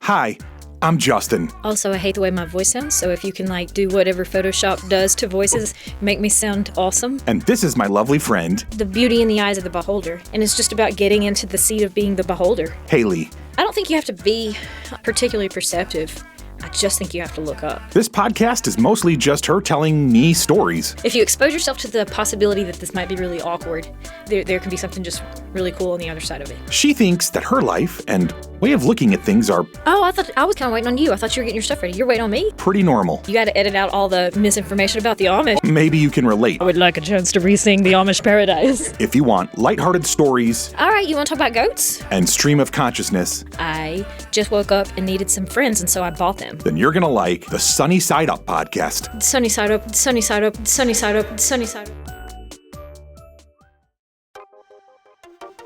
Hi, I'm Justin. Also, I hate the way my voice sounds, so if you can do whatever Photoshop does to voices, make me sound awesome. And this is my lovely friend, The beauty in the eyes of the beholder, and it's just about getting into the seat of being the beholder. Hayley. I don't think you have to be particularly perceptive. I just think you have to look up. This podcast is mostly just her telling me stories. If you expose yourself to the possibility that this might be really awkward, there can be something just really cool on the other side of it. She thinks that her life and way of looking at things are Oh, I was kind of waiting on you. I thought you were getting your stuff ready. You're waiting on me? pretty normal. You got to edit out all the misinformation about the Amish. Maybe you can relate. I would like a chance to re-sing the Amish Paradise. If you want lighthearted stories All right, you want to talk about goats? and stream of consciousness, I just woke up and needed some friends, and so I bought them. then you're gonna like the Sunny Side Up podcast. Sunny side up, sunny side up, sunny side up, sunny side up.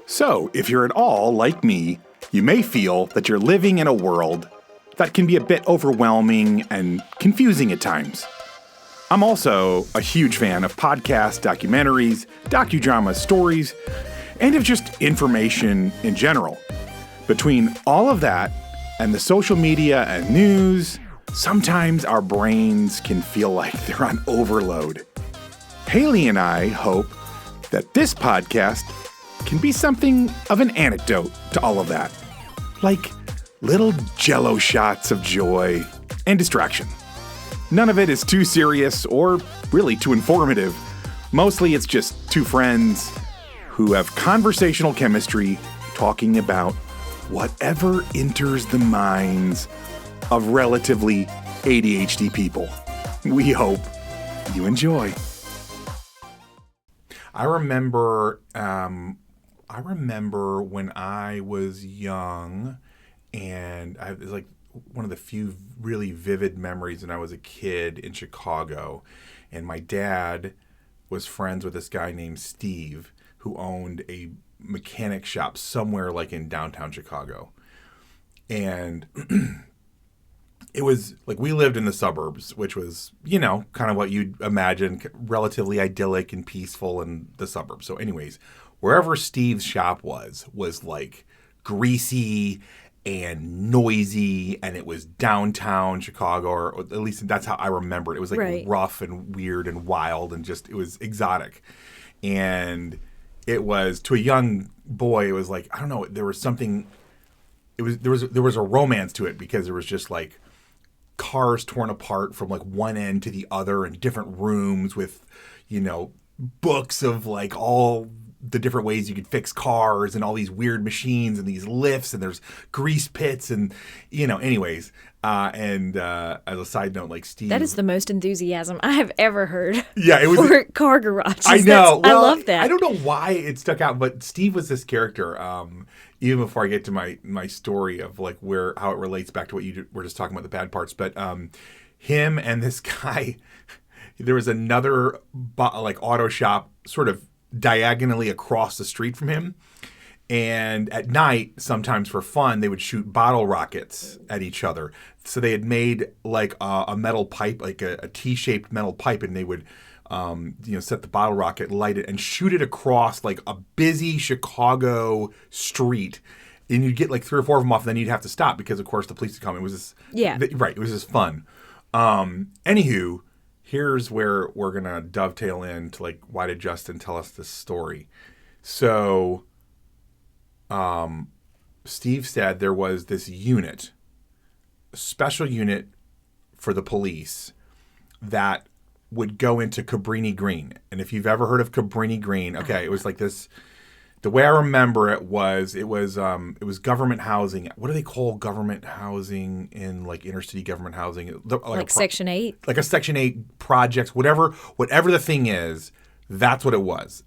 So, if you're at all like me, you may feel that you're living in a world that can be a bit overwhelming and confusing at times. I'm also a huge fan of podcasts, documentaries, docudramas, stories, and of just information in general. Between all of that and the social media and news, sometimes our brains can feel like they're on overload. Hayley and I hope that this podcast can be something of an antidote to all of that. Like little jello shots of joy and distraction. None of it is too serious or really too informative. Mostly it's just two friends who have conversational chemistry talking about whatever enters the minds of relatively ADHD people. We hope you enjoy. I remember when I was young, and it was like one of the few really vivid memories when I was a kid in Chicago, and my dad was friends with this guy named Steve who owned a mechanic shop somewhere like in downtown Chicago. And it was like we lived in the suburbs, which was, kind of what you'd imagine, relatively idyllic and peaceful in the suburbs. So anyways, wherever Steve's shop was like greasy and noisy, and it was downtown Chicago, or at least that's how I remember it. It was like Right. rough and weird and wild and just, it was exotic. And it was, to a young boy, it was like, I don't know, there was something, there was a romance to it, because there was just like cars torn apart from like one end to the other in different rooms with, books of like all the different ways you could fix cars and all these weird machines and these lifts, and there's grease pits and, anyways. And as a side note, like Steve. That is the most enthusiasm I have ever heard. Yeah, it was for car garages. I know. I love that. I don't know why it stuck out, but Steve was this character. Even before I get to my story of like how it relates back to what you were just talking about, the bad parts, but him and this guy, there was another like auto shop sort of diagonally across the street from him, and at night, sometimes for fun, they would shoot bottle rockets at each other. So they had made like a metal pipe, like a T-shaped metal pipe, and they would set the bottle rocket, light it, and shoot it across like a busy Chicago street. And you'd get like 3 or 4 of them off, and then you'd have to stop because, of course, the police would come. It was this, right. It was just fun. Anywho, here's where we're gonna dovetail into like, why did Justin tell us this story? So, Steve said there was this unit, a special unit for the police that would go into Cabrini Green. And if you've ever heard of Cabrini Green, okay, it was like this. The way I remember it was government housing. What do they call government housing in like inner city government housing? Like Section 8? Like a Section 8 projects, whatever the thing is, that's what it was.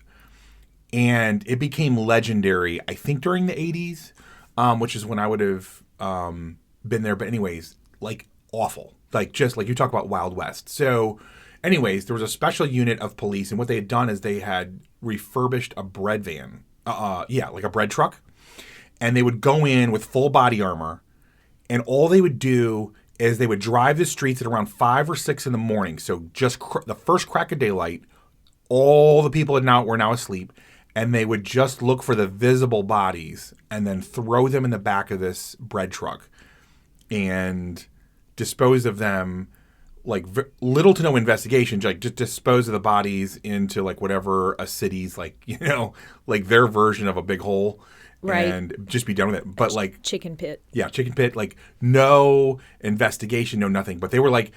And it became legendary, I think, during the 80s, which is when I would have been there. But anyways, like awful. Like just like you talk about Wild West. So anyways, there was a special unit of police, and what they had done is they had refurbished a bread van. Like a bread truck. And they would go in with full body armor, and all they would do is they would drive the streets at around 5 or 6 in the morning. So just the first crack of daylight, all the people were now asleep, and they would just look for the visible bodies and then throw them in the back of this bread truck. and dispose of them, like little to no investigation, like just dispose of the bodies into like whatever a city's like, like their version of a big hole. Right. And just be done with it. But like chicken pit. Yeah, chicken pit, like no investigation, no nothing. But they were like,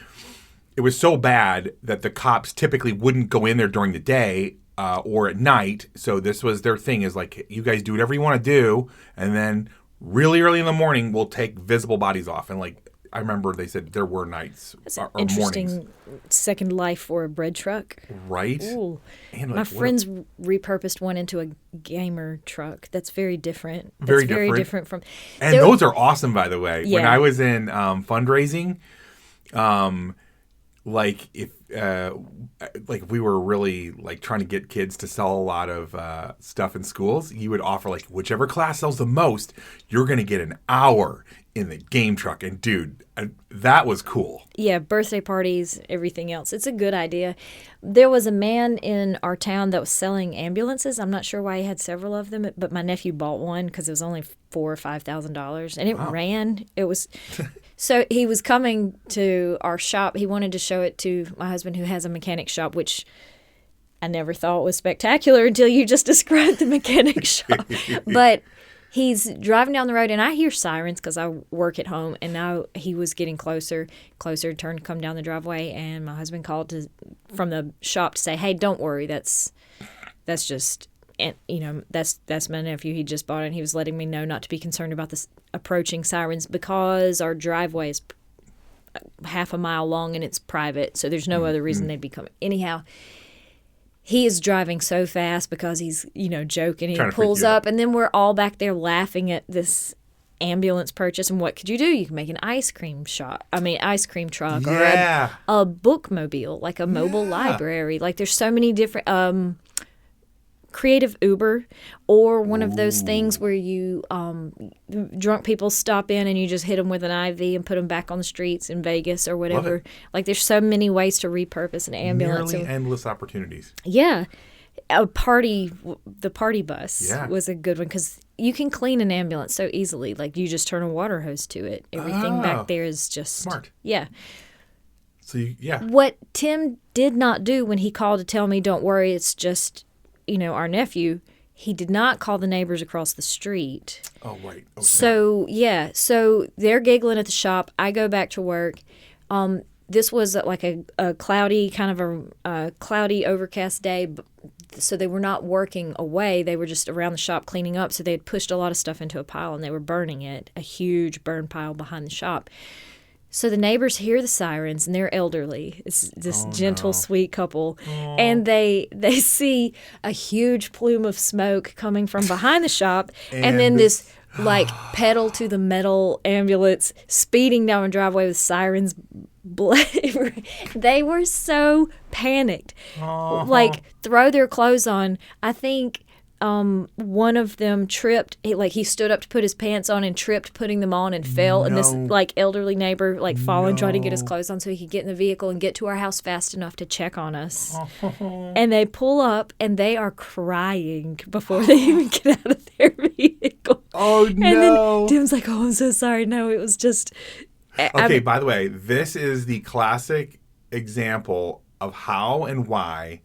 it was so bad that the cops typically wouldn't go in there during the day or at night. So this was their thing, is like, you guys do whatever you want to do, and then really early in the morning we'll take visible bodies off. And like, I remember they said there were nights or interesting mornings. Second life for a bread truck. Right. Ooh. And my friends repurposed one into a gamer truck. That's very different. Very different from. And those are awesome, by the way. Yeah. When I was in fundraising, like if we were really like trying to get kids to sell a lot of stuff in schools, you would offer like, whichever class sells the most, you're going to get an hour in the game truck. And dude, that was cool. Yeah, birthday parties, everything else. It's a good idea. There was a man in our town that was selling ambulances. I'm not sure why he had several of them, but my nephew bought one because it was only $4,000 or $5,000, and it ran. It was. So he was coming to our shop. He wanted to show it to my husband, who has a mechanic shop, which I never thought was spectacular until you just described the mechanic shop. But he's driving down the road, and I hear sirens because I work at home. And now he was getting closer, turned to come down the driveway, and my husband called from the shop to say, "Hey, don't worry, that's just." And that's my nephew. He just bought it, and he was letting me know not to be concerned about this approaching sirens because our driveway is half a mile long and it's private, so there's no other reason they'd be coming. Anyhow, he is driving so fast because he's joking. He pulls up, and then we're all back there laughing at this ambulance purchase. And what could you do? You can make an ice cream truck, or a bookmobile, like a mobile library. Like there's so many different. Creative Uber, or one of those things where you drunk people stop in and you just hit them with an IV and put them back on the streets in Vegas or whatever. Like there's so many ways to repurpose an ambulance. Nearly endless opportunities. Yeah. The party bus was a good one because you can clean an ambulance so easily. Like you just turn a water hose to it. Everything back there is just smart. Yeah. So What Tim did not do when he called to tell me, "Don't worry, it's just our nephew," he did not call the neighbors across the street. Oh, right. Okay. So they're giggling at the shop. I go back to work. This was like a cloudy, kind of a cloudy, overcast day. So they were not working away. They were just around the shop cleaning up. So they had pushed a lot of stuff into a pile, and they were burning it, a huge burn pile behind the shop. So the neighbors hear the sirens, and they're elderly. It's this gentle, sweet couple. Aww. And they see a huge plume of smoke coming from behind the shop, and then this like pedal to the metal ambulance speeding down a driveway with sirens. They were so panicked. Like, throw their clothes on. I think one of them tripped. He stood up to put his pants on and tripped putting them on and fell. And this elderly neighbor falling, trying to get his clothes on so he could get in the vehicle and get to our house fast enough to check on us. And they pull up and they are crying before they even get out of their vehicle. Oh, no. And then Tim's like, "Oh, I'm so sorry. No, it was just..." Okay, by the way, this is the classic example of how and why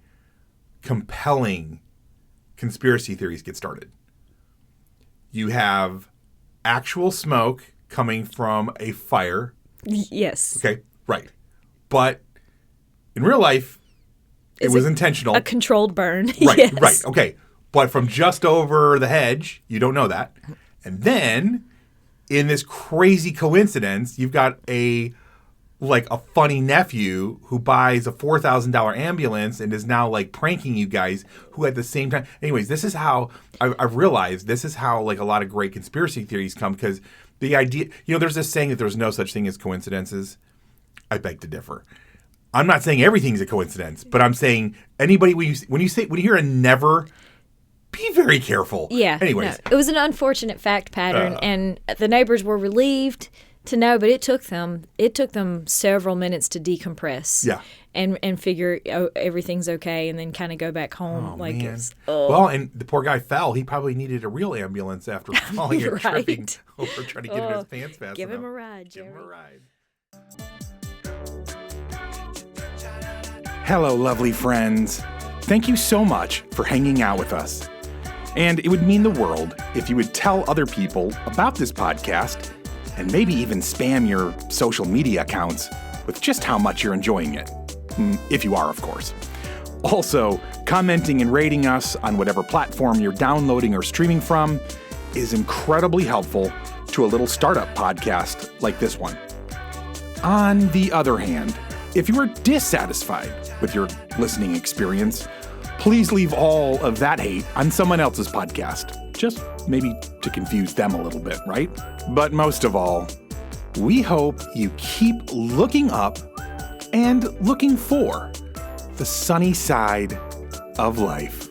compelling conspiracy theories get started. You have actual smoke coming from a fire. Yes. Okay, right. But in real life, it was intentional. A controlled burn. Right, yes. Right. Okay. But from just over the hedge, you don't know that. And then, in this crazy coincidence, you've got a funny nephew who buys a $4,000 ambulance and is now pranking you guys, who at the same time. Anyways, this is how I've realized this is how a lot of great conspiracy theories come, because the idea, there's this saying that there's no such thing as coincidences. I beg to differ. I'm not saying everything's a coincidence, but I'm saying anybody when you hear a never, be very careful. Yeah. Anyways, no, it was an unfortunate fact pattern, and the neighbors were relieved to know, but it took them several minutes to decompress. Yeah. And figure everything's okay, and then kind of go back home. Man. Well, and the poor guy fell. He probably needed a real ambulance after falling and tripping over trying to get in his pants fast Give enough. him a ride, Jerry. Give him a ride. Hello, lovely friends. Thank you so much for hanging out with us. And it would mean the world if you would tell other people about this podcast and maybe even spam your social media accounts with just how much you're enjoying it. If you are, of course. Also, commenting and rating us on whatever platform you're downloading or streaming from is incredibly helpful to a little startup podcast like this one. On the other hand, if you are dissatisfied with your listening experience, please leave all of that hate on someone else's podcast. Just maybe to confuse them a little bit, right? But most of all, we hope you keep looking up and looking for the sunny side of life.